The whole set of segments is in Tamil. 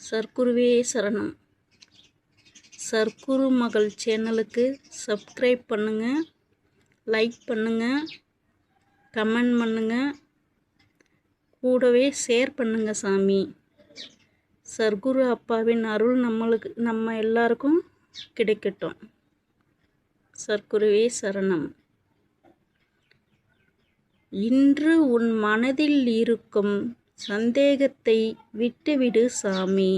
சர்க்குருவே சரணம். சர்க்குரு மகள் சேனலுக்கு சப்ஸ்கிரைப் பண்ணுங்கள், லைக் பண்ணுங்கள், கமெண்ட் பண்ணுங்கள், கூடவே ஷேர் பண்ணுங்கள் சாமி. சர்க்குரு அப்பாவின் அருள் நம்ம எல்லாருக்கும் கிடைக்கட்டும். சர்க்குருவே சரணம். இன்று உன் மனதில் இருக்கும் சந்தேகத்தை விட்டுவிடு சாமி.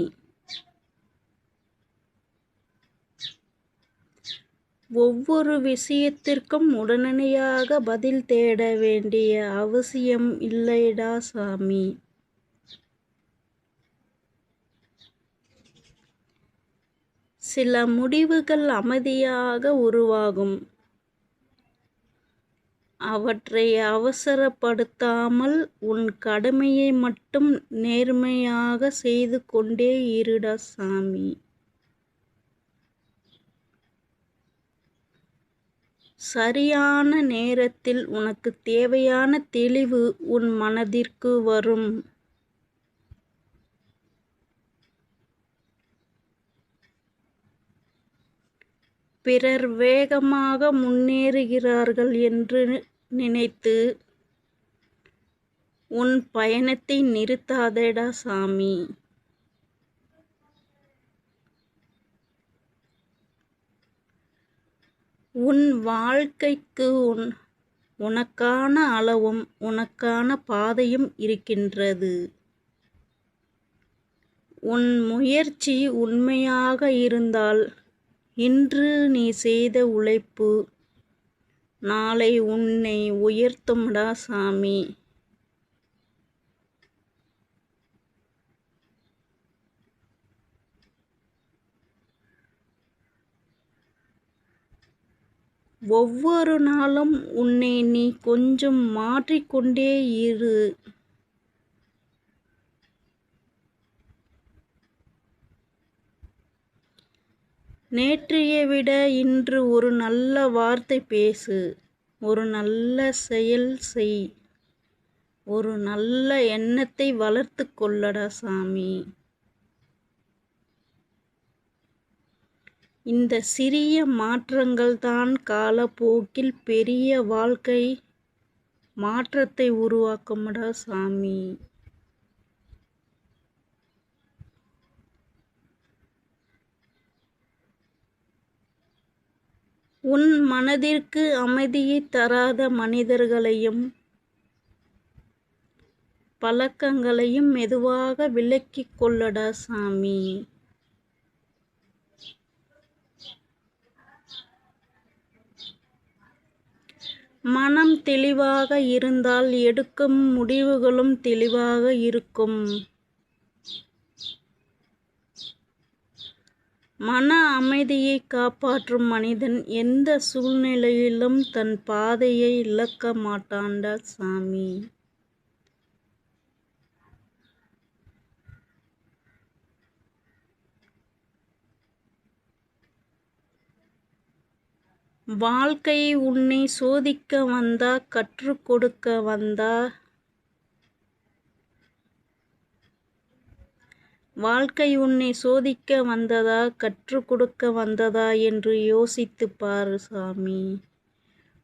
ஒவ்வொரு விஷயத்திற்கும் உடனடியாக பதில் தேட வேண்டிய அவசியம் இல்லைடா சாமி. சில முடிவுகள் அமைதியாக உருவாகும். அவற்றை அவசரப்படுத்தாமல் உன் கடமையை மட்டும் நேர்மையாக செய்து கொண்டே இருடா சாமி. சரியான நேரத்தில் உனக்கு தேவையான தெளிவு உன் மனதிற்கு வரும். பிறர் வேகமாக முன்னேறுகிறார்கள் என்று நினைத்து உன் பயணத்தை நிறுத்தாதேடா சாமி. உன் வாழ்க்கைக்கு உனக்கான அளவும் உனக்கான பாதையும் இருக்கின்றது. உன் முயற்சி உண்மையாக இருந்தால் இன்று நீ செய்த உழைப்பு நாளை உன்னை உயர்த்தும்டா சாமி. ஒவ்வொரு நாளும் உன்னை நீ கொஞ்சம் மாற்றிக்கொண்டே இரு. நேற்றைய விட இன்று ஒரு நல்ல வார்த்தை பேசு, ஒரு நல்ல செயல் செய், ஒரு நல்ல எண்ணத்தை வளர்த்து கொள்ளடா சாமி. இந்த சிறிய மாற்றங்கள் தான் காலப்போக்கில் பெரிய வாழ்க்கை மாற்றத்தை உருவாக்கும்டா சாமி. உன் மனதிற்கு அமைதியை தராத மனிதர்களையும் பழக்கங்களையும் மெதுவாக விலக்கிக் கொள்ளடா சாமி. மனம் தெளிவாக இருந்தால் எடுக்கும் முடிவுகளும் தெளிவாக இருக்கும். மன அமைதியை காப்பாற்றும் மனிதன் எந்த சூழ்நிலையிலும் தன் பாதையை இழக்க மாட்டான்டா சாமி. வாழ்க்கை உன்னை சோதிக்க வந்தா, கற்றுக் கொடுக்க வந்தா, வாழ்க்கை உன்னை சோதிக்க வந்ததா, கற்றுக் கொடுக்க வந்ததா என்று யோசித்து பாரு சாமி.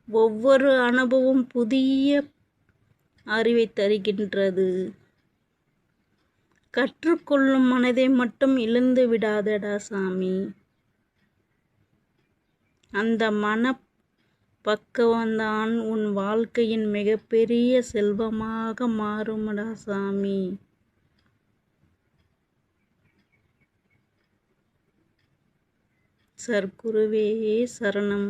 ஒவ்வொரு அனுபவம் புதிய அறிவை தருகின்றது. கற்றுக்கொள்ளும் மனதை மட்டும் இழந்து விடாதடா சாமி. அந்த பக்குவம்தான் உன் வாழ்க்கையின் மிகப்பெரிய செல்வமாக மாறும்டா சாமி. சர்க்குருவே சரணம்.